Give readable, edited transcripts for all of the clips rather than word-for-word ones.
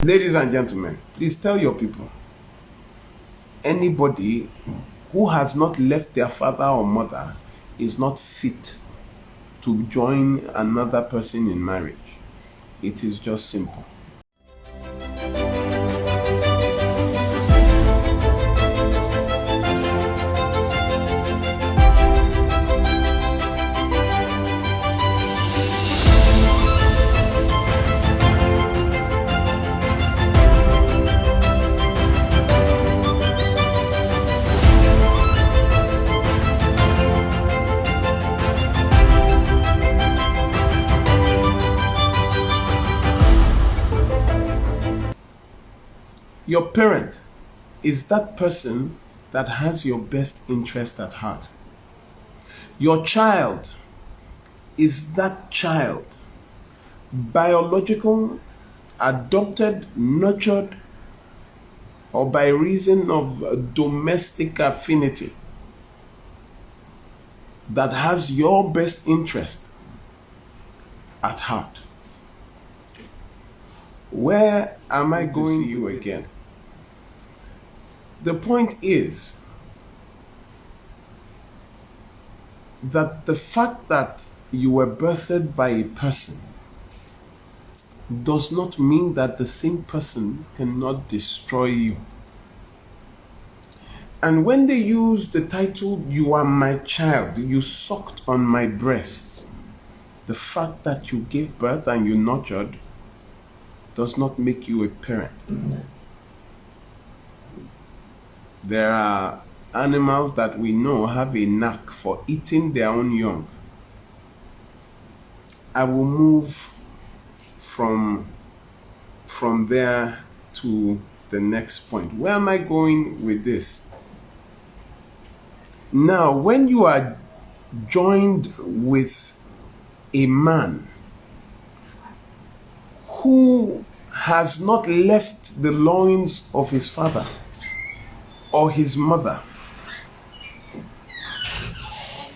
Ladies and gentlemen, please tell your people, anybody who has not left their father or mother is not fit to join another person in marriage. It is just simple. Your parent is that person that has your best interest at heart. Your child is that child, biological, adopted, nurtured, or by reason of domestic affinity, that has your best interest at heart. Where am I going to see you again? The point is that the fact that you were birthed by a person does not mean that the same person cannot destroy you. And when they use the title, "You are my child, you sucked on my breast," the fact that you gave birth and you nurtured does not make you a parent. There are animals that we know have a knack for eating their own young. I will move from there to the next point. Where am I going with this? Now, when you are joined with a man who has not left the loins of his father or his mother,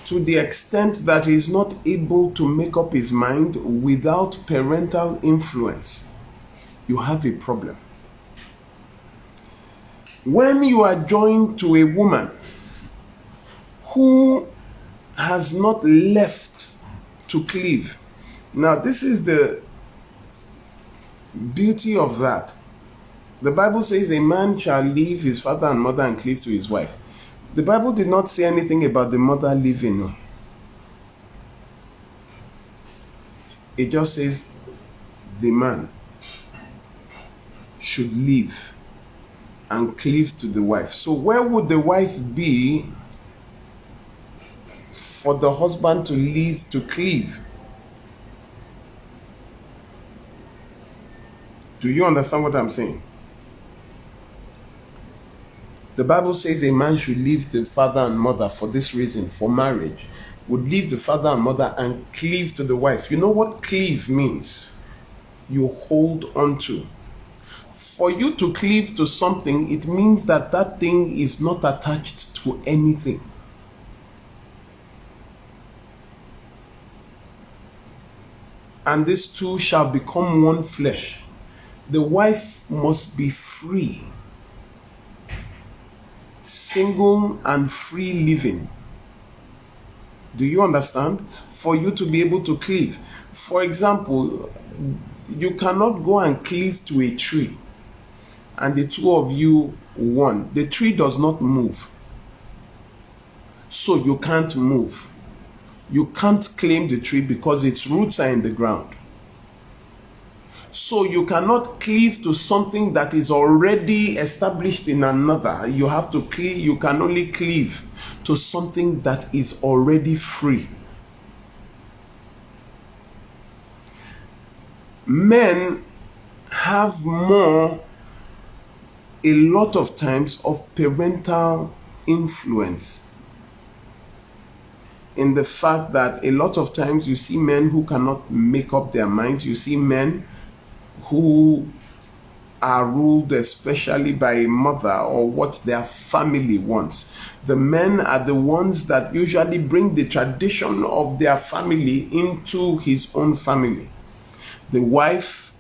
to the extent that he is not able to make up his mind without parental influence, you have a problem. When you are joined to a woman who has not left to cleave, now this is the beauty of that. The Bible says a man shall leave his father and mother and cleave to his wife. The Bible did not say anything about the mother leaving. No. It just says the man should leave and cleave to the wife. So where would the wife be for the husband to leave to cleave? Do you understand what I'm saying? The Bible says a man should leave the father and mother for this reason, for marriage. Would leave the father and mother and cleave to the wife. You know what cleave means? You hold on to. For you to cleave to something, it means that that thing is not attached to anything. And these two shall become one flesh. The wife must be free, single and free living. Do you understand? For you to be able to cleave. For example, you cannot go and cleave to a tree and the two of you one. The tree does not move. So you can't move. You can't claim the tree because its roots are in the ground. So you cannot cleave to something that is already established in another. You have to cleave. You can only cleave to something that is already free. Men have a lot of times of parental influence, in the fact that a lot of times you see men who cannot make up their minds. You see men who are ruled especially by a mother or what their family wants. The men are the ones that usually bring the tradition of their family into his own family. The wife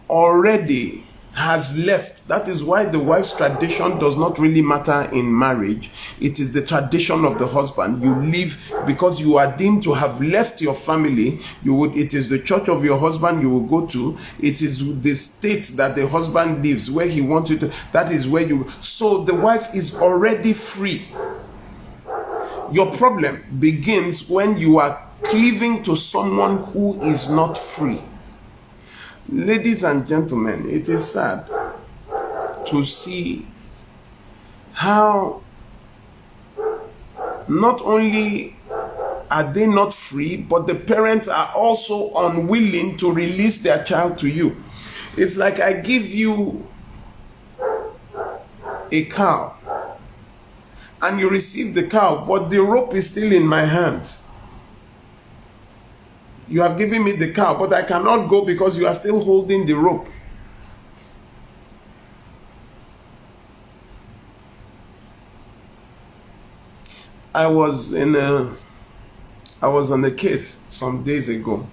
already has left. That is why the wife's tradition does not really matter in marriage. It is the tradition of the husband. You live because you are deemed to have left your family. It is the church of your husband you will go to. It is the state that the husband lives, where he wants you to. That is where you. So the wife is already free. Your problem begins when you are cleaving to someone who is not free. Ladies and gentlemen, it is sad to see how not only are they not free, but the parents are also unwilling to release their child to you. It's like I give you a cow and you receive the cow, but the rope is still in my hands. You have given me the cow, but I cannot go because you are still holding the rope. I was on a case some days ago,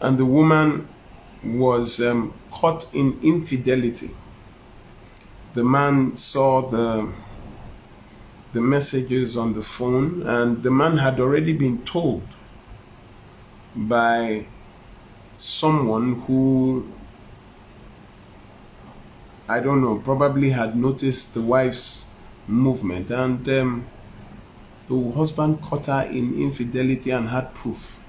and the woman was caught in infidelity. The man saw the messages on the phone, and the man had already been told by someone who, I don't know, probably had noticed the wife's movement, and the husband caught her in infidelity and had proof.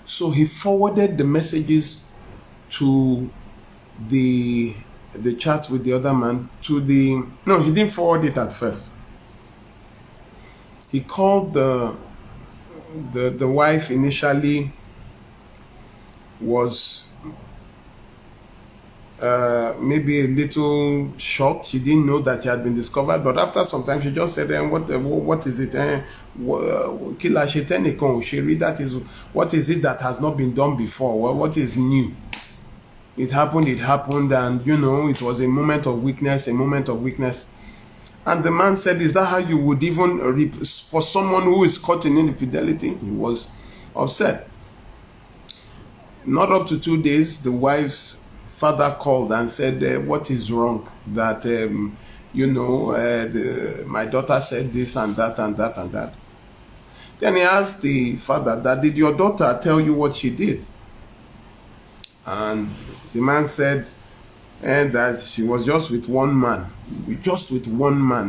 So he forwarded the messages to the chat with the other man no, he didn't forward it at first. He called the wife. Initially was maybe a little shocked. She didn't know that she had been discovered, but after some time she just said, what is it? That is, what is it that has not been done before? What is new? It happened, and it was a moment of weakness. And the man said, is that how you would even, for someone who is caught in infidelity? He was upset. Not up to 2 days, the wife's father called and said, what is wrong? That, my daughter said this and that and that and that. Then he asked the father, did your daughter tell you what she did? And the man said, and that she was just with one man,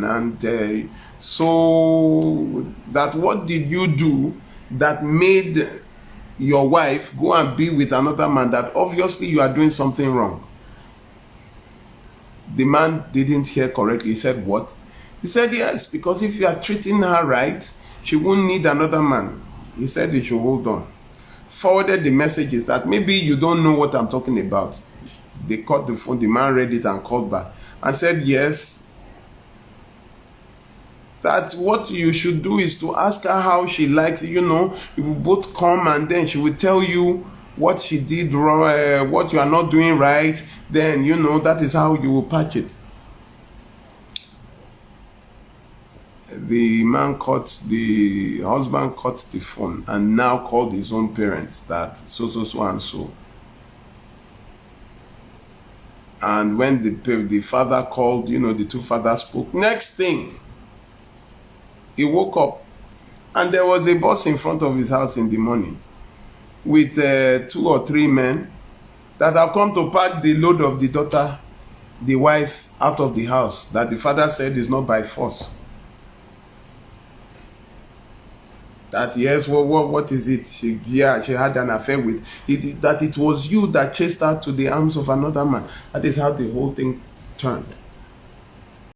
and so that what did you do that made your wife go and be with another man, that obviously you are doing something wrong? The man didn't hear correctly. He said, what? He said, yes, because if you are treating her right, she won't need another man. He said he should hold on. Forwarded the messages that maybe you don't know what I'm talking about. They cut the phone, the man read it and called back and said, yes, that what you should do is to ask her how she likes it. You will both come and then she will tell you what she did wrong, what you are not doing right. Then, that is how you will patch it. The husband cut the phone and now called his own parents that so and so. And when the father called, the two fathers spoke. Next thing, he woke up and there was a bus in front of his house in the morning with 2 or 3 men that have come to pack the load of the daughter, the wife, out of the house that the father said is not by force. That yes, what is it? She had an affair with it, that it was you that chased her to the arms of another man. That is how the whole thing turned.